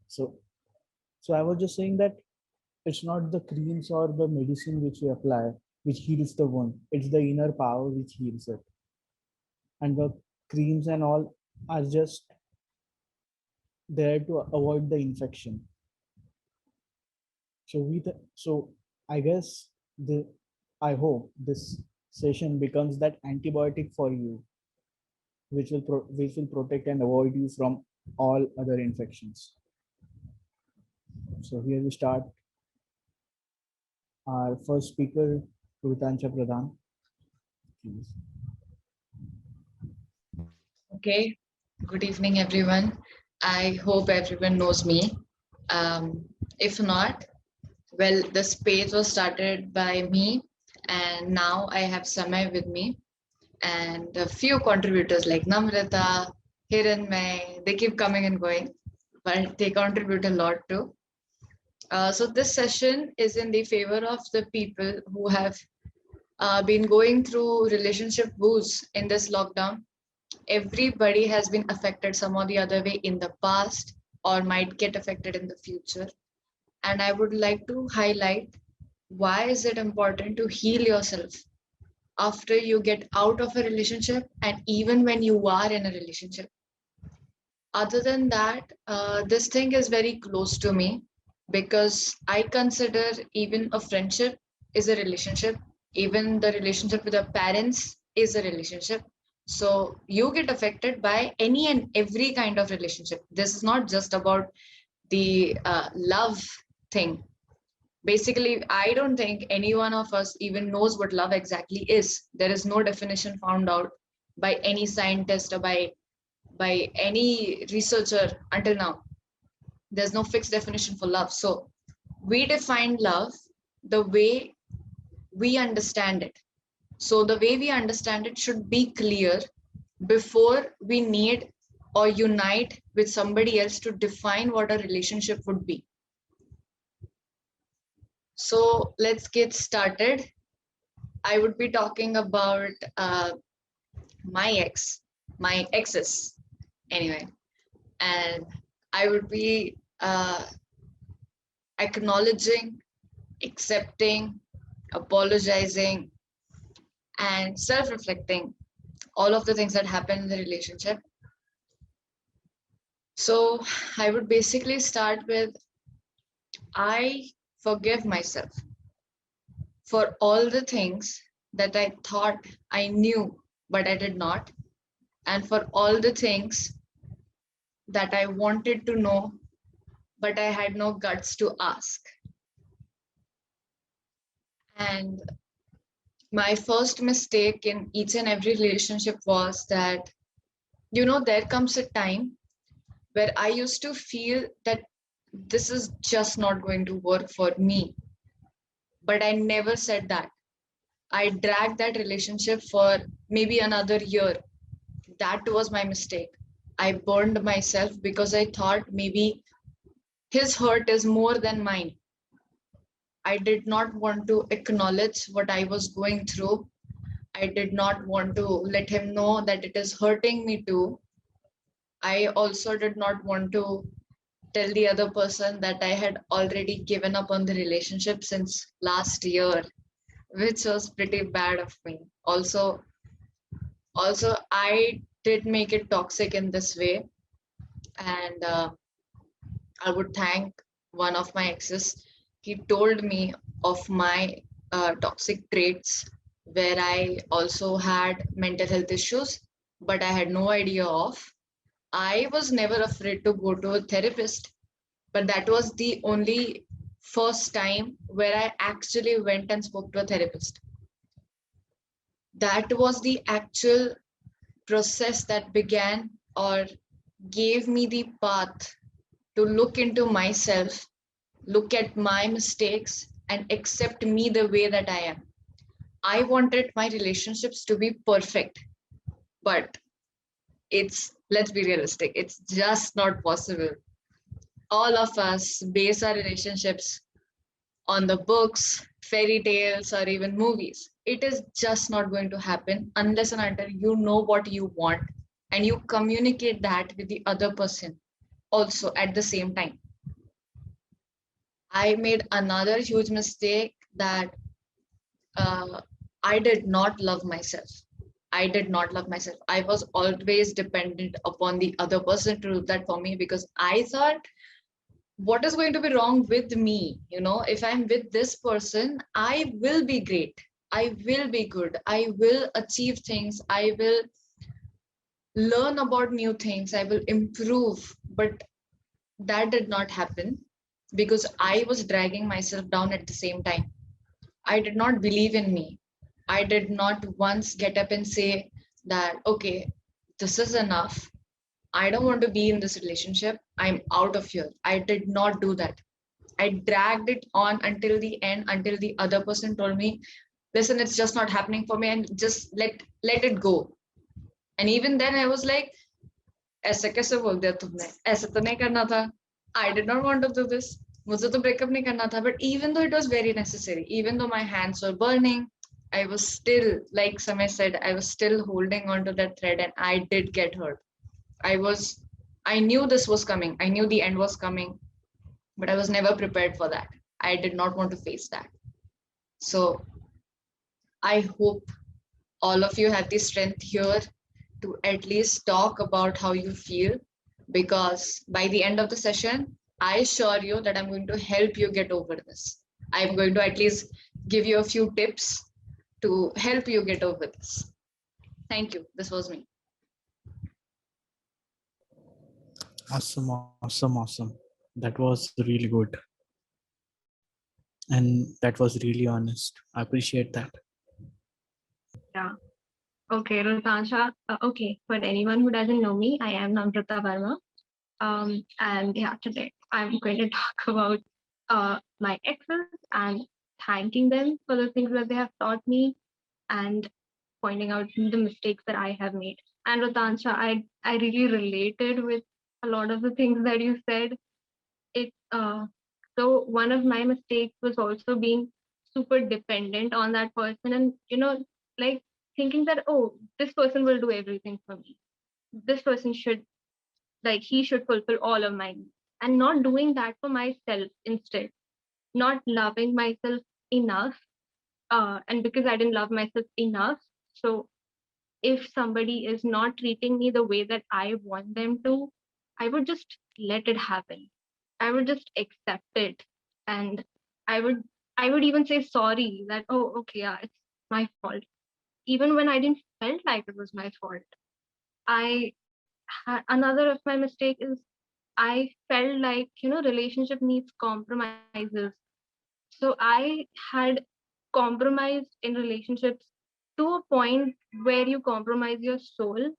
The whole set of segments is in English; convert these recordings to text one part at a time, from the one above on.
So, so I was just saying that it's not the creams or the medicine which we apply which heals the wound. It's the inner power which heals it. And the creams and all are just there to avoid the infection. So I guess the I hope this session becomes that antibiotic for you, which will protect and avoid you from all other infections. So here we start. Our first speaker, Rutancha Pradhan. Please. Okay, good evening, everyone. I hope everyone knows me. If not, well, this page was started by me, and now I have Samay with me, and a few contributors like Namrata, Hiranmay. They keep coming and going, but they contribute a lot too. So this session is in the favor of the people who have been going through relationship woes in this lockdown. Everybody has been affected some or the other way in the past or might get affected in the future. And I would like to highlight why is it important to heal yourself after you get out of a relationship and even when you are in a relationship. Other than that, this thing is very close to me because I consider even a friendship is a relationship, even the relationship with our parents is a relationship. So you get affected by any and every kind of relationship. This is not just about the love thing. Basically, I don't think any one of us even knows what love exactly is. There is no definition found out by any scientist or by any researcher until now. There's no fixed definition for love. So we define love the way we understand it. So the way we understand it should be clear before we need or unite with somebody else to define what a relationship would be. So let's get started. I would be talking about my exes anyway, and I would be acknowledging, accepting, apologizing, and self reflecting all of the things that happen in the relationship. So I would basically start with I forgive myself for all the things that I thought I knew, but I did not, and for all the things that I wanted to know, but I had no guts to ask. And my first mistake in each and every relationship was that, there comes a time where I used to feel that this is just not going to work for me. But I never said that. I dragged that relationship for maybe another year. That was my mistake. I burned myself because I thought maybe his hurt is more than mine. I did not want to acknowledge what I was going through. I did not want to let him know that it is hurting me too. I also did not want to tell the other person that I had already given up on the relationship since last year, which was pretty bad of me. Also, I did make it toxic in this way, and I would thank one of my exes. He told me of my toxic traits, where I also had mental health issues, but I had no idea of. I was never afraid to go to a therapist, but that was the only first time where I actually went and spoke to a therapist. That was the actual process that began or gave me the path to look into myself, look at my mistakes, and accept me the way that I am. I wanted my relationships to be perfect, but let's be realistic, it's just not possible. All of us base our relationships on the books, fairy tales, or even movies. It is just not going to happen unless and until you know what you want and you communicate that with the other person also at the same time. I made another huge mistake that I did not love myself. I did not love myself. I was always dependent upon the other person to do that for me because I thought, what is going to be wrong with me? If I'm with this person, I will be great. I will be good. I will achieve things. I will learn about new things. I will improve. But that did not happen because I was dragging myself down at the same time. I did not believe in me. I did not once get up and say that, okay, this is enough. I don't want to be in this relationship. I'm out of here. I did not do that. I dragged it on until the end, until the other person told me, listen, it's just not happening for me and just let it go. And even then I was like, ऐसे कैसे बोल दिया तुमने? ऐसे तो नहीं करना था. I did not want to do this. मुझे तो breakup नहीं करना था. But even though it was very necessary, even though my hands were burning, I was still, like Samay said, I was still holding on to that thread and I did get hurt. I knew this was coming. I knew the end was coming, but I was never prepared for that. I did not want to face that. So I hope all of you have the strength here to at least talk about how you feel, because by the end of the session, I assure you that I'm going to help you get over this. I'm going to at least give you a few tips to help you get over this. Thank you. This was me. Awesome. That was really good. And that was really honest. I appreciate that. Yeah. Okay, Rutansha. Okay, for anyone who doesn't know me, I am Namrata Verma. And yeah, today I'm going to talk about my exes and thanking them for the things that they have taught me and pointing out the mistakes that I have made. And Rutansha, I really related with a lot of the things that you said. It so one of my mistakes was also being super dependent on that person, and like thinking that, oh, this person will do everything for me. This person should, like, he should fulfill all of my needs, and not doing that for myself instead, not loving myself enough. And because I didn't love myself enough, so if somebody is not treating me the way that I want them to, I would just let it happen. I would just accept it. And I would I would even say sorry that, oh, okay, yeah, it's my fault. Even when I didn't felt like it was my fault. Another of my mistake is I felt like, relationship needs compromises. So I had compromised in relationships to a point where you compromise your soul,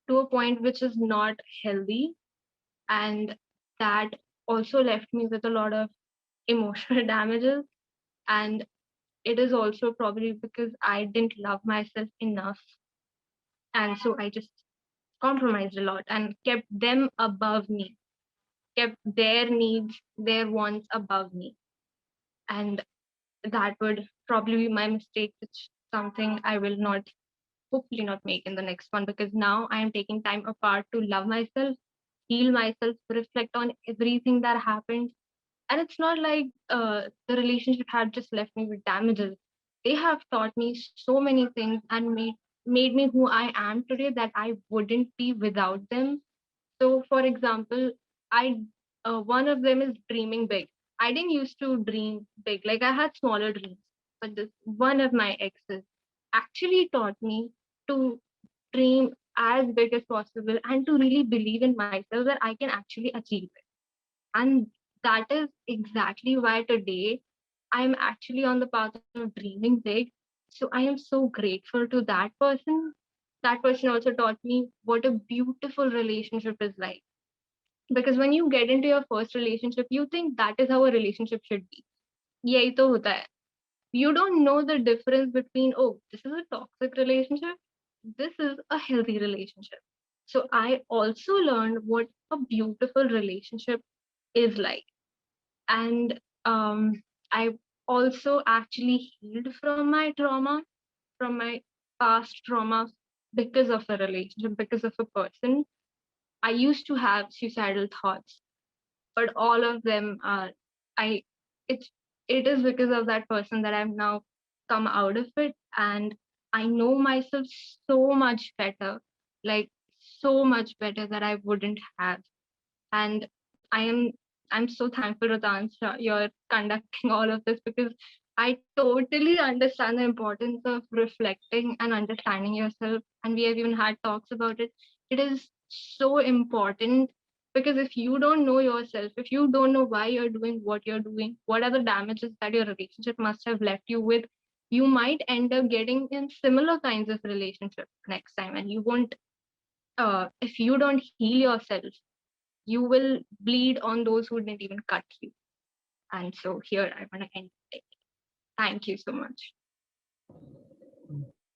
to a point which is not healthy. And that also left me with a lot of emotional damages. And it is also probably because I didn't love myself enough. And so I just compromised a lot and kept them above me, kept their needs, their wants above me. And that would probably be my mistake, which something I will not, hopefully not make in the next one, because now I am taking time apart to love myself, heal myself, reflect on everything that happened. And it's not like the relationship had just left me with damages. They have taught me so many things and made me who I am today that I wouldn't be without them. So, for example, I one of them is dreaming big. I didn't used to dream big; like I had smaller dreams. But this one of my exes actually taught me to dream as big as possible and to really believe in myself that I can actually achieve it. And that is exactly why today I'm actually on the path of dreaming big. So I am so grateful to that person. That person also taught me what a beautiful relationship is like. Because when you get into your first relationship, you think that is how a relationship should be. Yahi to hota hai. You don't know the difference between, oh, this is a toxic relationship, this is a healthy relationship. So I also learned what a beautiful relationship is like. And I also actually healed from my trauma, from my past trauma, because of a relationship, because of a person. I used to have suicidal thoughts, but all of them, I it is because of that person that I've now come out of it, and I know myself so much better, like so much better that I wouldn't have. And I am I'm so thankful, Rutansha, you're conducting all of this, because I totally understand the importance of reflecting and understanding yourself. And we have even had talks about it. It is so important, because if you don't know yourself, if you don't know why you're doing what you're doing, what are the damages that your relationship must have left you with, you might end up getting in similar kinds of relationships next time. And you won't, if you don't heal yourself, you will bleed on those who didn't even cut you. And so here I want to end it. Thank you so much.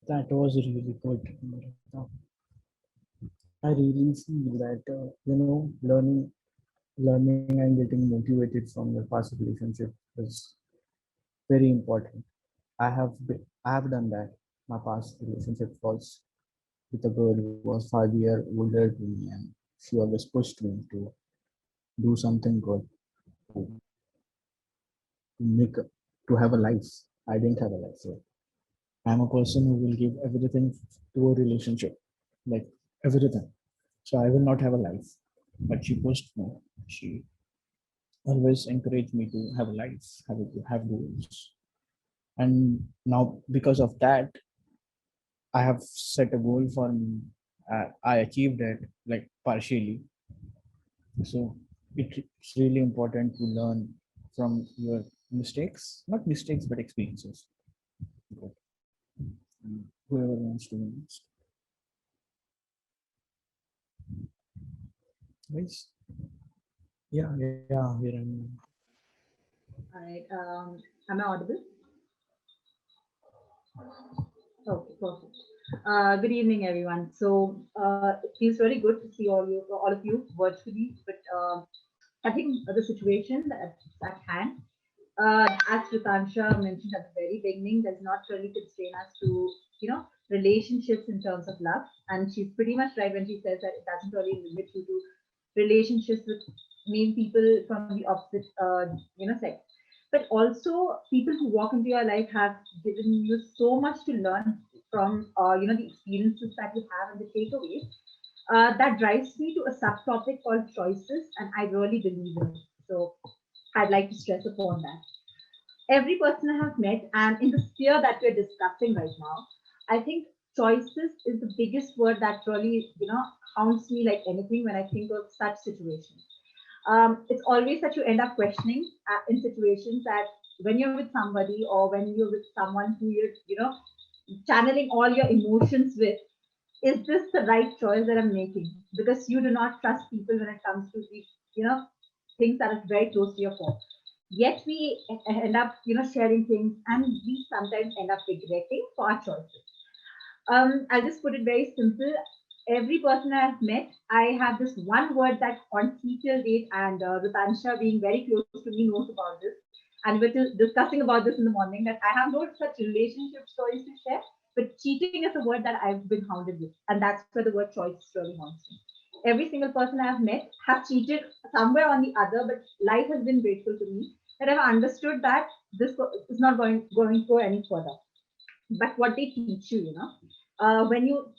That was really good, Amrita. I really feel that learning and getting motivated from your past relationship is very important. I have done that. My past relationship was with a girl who was 5 years older to me, and she always pushed me to do something good, to, to make to have a life. I didn't have a life, so I'm a person who will give everything to a relationship, like everything. So I will not have a life. But she pushed me. She always encouraged me to have a life, have goals. And now because of that, I have set a goal for me. I achieved it like partially. So it's really important to learn from your mistakes, not mistakes, but experiences. Good. Whoever wants to next. Guys? Yeah, here I'm. All right. Am I audible? Okay, perfect. Good evening, everyone. So it feels very good to see all of you virtually. But I think the situation that's at hand, as Pritansha mentioned at the very beginning, does not really constrain us to relationships in terms of love. And she's pretty much right when she says that it doesn't really limit you to relationships with main people from the opposite sex, but also people who walk into your life have given you so much to learn from the experiences that you have and the takeaways. That drives me to a subtopic called choices, and I really believe in it. So I'd like to stress upon that. Every person I have met, and in the sphere that we're discussing right now, I think choices is the biggest word that really haunts me like anything when I think of such situations. It's always that you end up questioning in situations that when you're with somebody or when you're with someone who you're channeling all your emotions with, is this the right choice that I'm making? Because you do not trust people when it comes to the things that are very close to your core. Yet we end up sharing things, and we sometimes end up regretting for our choices. I'll just put it very simple. Every person I've met, I have this one word that haunts me till date, and Rutansha, being very close to me, knows about this. And we're discussing about this in the morning that I have no such relationship stories to share, but cheating is a word that I've been hounded with, and that's where the word choice really haunts me. Every single person I've met have cheated somewhere on the other, but life has been grateful to me that I've understood that this is not going to go any further. But what they teach you, when you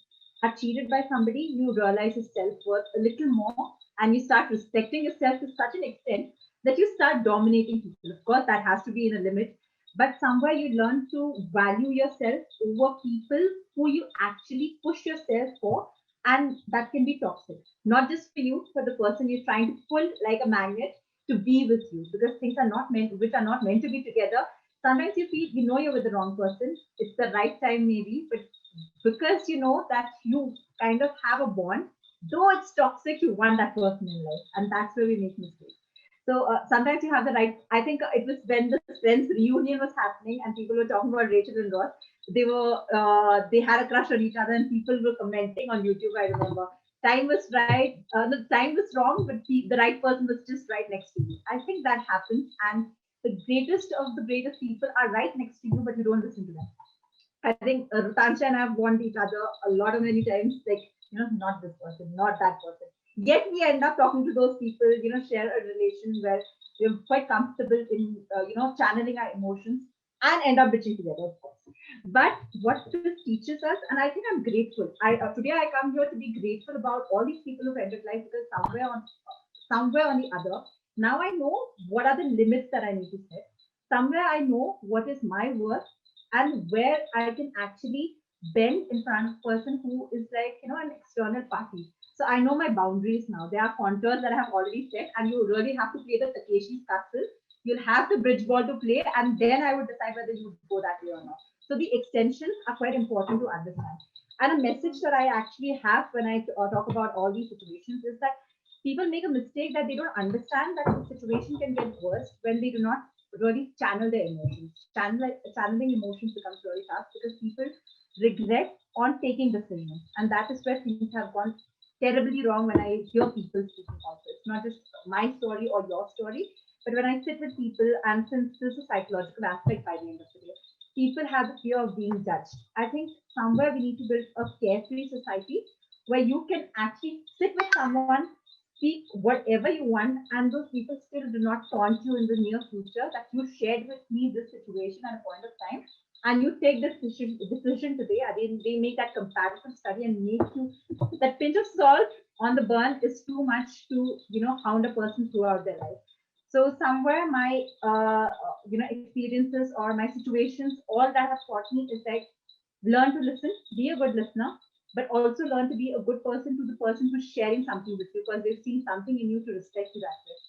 are cheated by somebody, you realize your self-worth a little more, and you start respecting yourself to such an extent that you start dominating people. Of course, that has to be in a limit, but somewhere you learn to value yourself over people who you actually push yourself for, and that can be toxic, not just for you, for the person you're trying to pull like a magnet to be with you, because things are not meant which are not meant to be together. Sometimes you feel you're with the wrong person, it's the right time maybe, but because you know that you kind of have a bond, though it's toxic, you want that person in life, and that's where we make mistakes. So sometimes you have the right. I think it was when the Friends reunion was happening and people were talking about Rachel and Ross. They had a crush on each other and people were commenting on YouTube. I remember time was right, the time was wrong, but the right person was just right next to you. I think that happens, and the greatest of the greatest people are right next to you, but you don't listen to them. I think Rutansha and I have warned each other a lot of many times, like, not this person, not that person. Yet we end up talking to those people, share a relation where we're quite comfortable in channeling our emotions and end up bitching together, of course. But what this teaches us, and I think I'm grateful. I today I come here to be grateful about all these people who've entered life, because somewhere on the other, now I know what are the limits that I need to set. Somewhere I know what is my worth and where I can actually bend in front of a person who is like, an external party. So I know my boundaries now. There are contours that I have already set, and you really have to play the Takeshi's castle. You'll have the bridge ball to play, and then I would decide whether you would go that way or not. So the extensions are quite important to understand. And a message that I actually have when I talk about all these situations is that people make a mistake that they don't understand that the situation can get worse when they do not really channel their emotions. Channeling emotions becomes really tough because people regret on taking decisions, and that is where things have gone terribly wrong when I hear people speaking also. It's not just my story or your story, but when I sit with people, and since there's a psychological aspect by the end of the day, people have the fear of being judged. I think somewhere we need to build a carefree society where you can actually sit with someone, speak whatever you want, and those people still do not taunt you in the near future that you shared with me this situation at a point of time, and you take this decision today. They make that comparison study and make you that pinch of salt on the burn is too much to hound a person throughout their life. So somewhere my experiences or my situations, all that have taught me is like learn to listen, be a good listener, but also learn to be a good person to the person who's sharing something with you because they've seen something in you to respect you that way.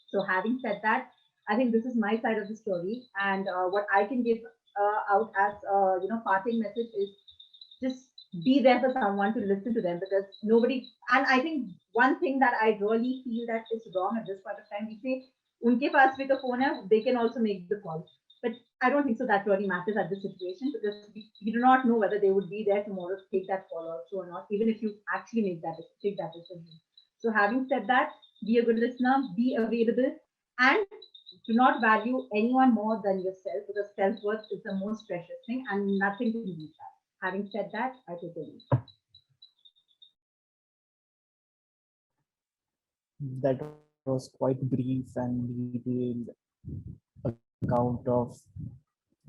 So having said that, I think this is my side of the story, and what I can give out as parting message is just be there for someone to listen to them, because nobody. And I think one thing that I really feel that is wrong at this point of time, we say unke paas bhi to phone hai, they can also make the call, but I don't think so that really matters at this situation, because we do not know whether they would be there tomorrow to take that call also or not, even if you actually take that decision. So having said that, be a good listener, be available, and do not value anyone more than yourself, because self-worth is the most precious thing and nothing can beat that. Having said that, I take a leave. That was quite brief and detailed account of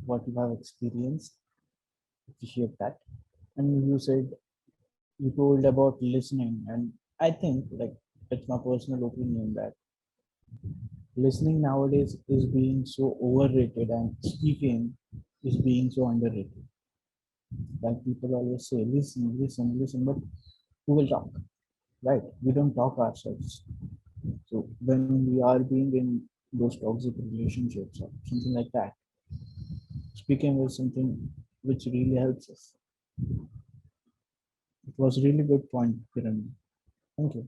what you have experienced. Appreciate that. And you said you told about listening, and I think like it's my personal opinion that listening nowadays is being so overrated and speaking is being so underrated. Like people always say, listen, listen, listen, but who will talk? Right? We don't talk ourselves. So when we are being in those toxic relationships or something like that, speaking is something which really helps us. It was a really good point, Kiran. Thank you.